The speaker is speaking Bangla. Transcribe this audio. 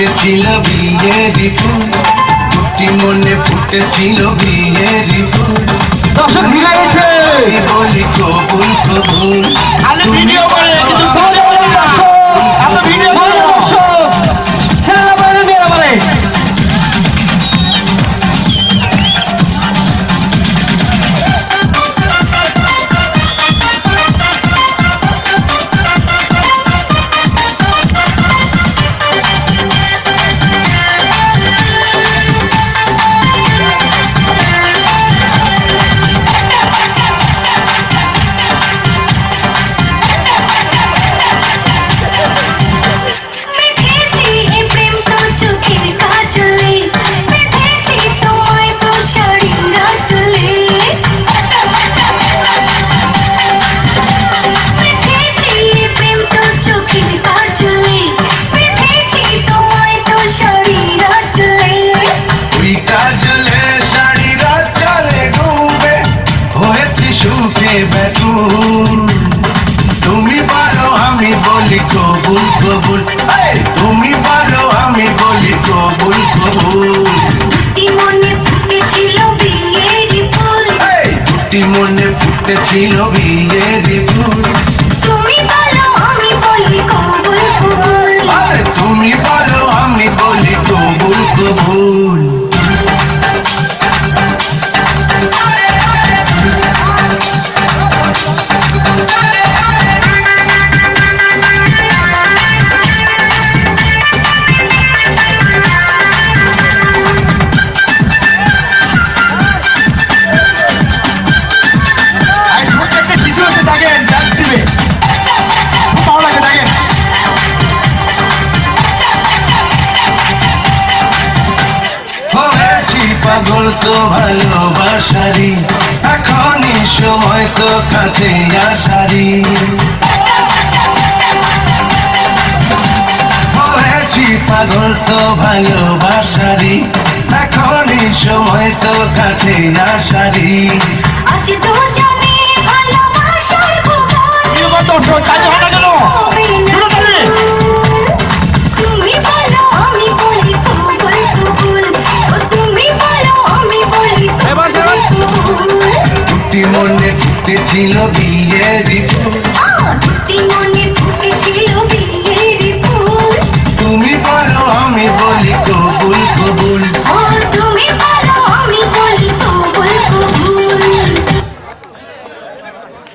ফুটেছিল বিয়েরি ফুল, দুটি মনে ফুটেছিল বিয়েরি ফুল। দর্শক ভিড়ে গেছে, বলি কবুল কবুল। ভিডিও করে কিন্তু ভিডিও করে দর্শক ছেলেরা বলে মেয়েরা বলে তুমি বলো আমি বলি কবুল কবুল, তুমি বলো আমি বলি কবুল কবুল। দুটি মনে ফুটেছিল বিয়েরি ফুল, দুটি মনে ফুটেছিল বিয়েরি ফুল। তুমি বলো আমি বলি কবুল কবুল। তুমি বলো আমি বলি কবুল কবুল। পাগল তো ভালোবাসারি, এখনই সময় তো কাছে আসারি। হয়েছি পাগল তো ভালোবাসারি, এখনই সময় তো কাছে আসারি। আজ তো জানি ভালোবাসার ভুবন, তুমি বলো আমি বলি কবুল কবুল। তুমি বলো আমি বলি কবুল কবুল। দুটি মনে ফুটেছিল বিয়েরি ফুল, দুটি মনে ফুটেছিল বিয়েরি ফুল। তুমি বলো আমি বলি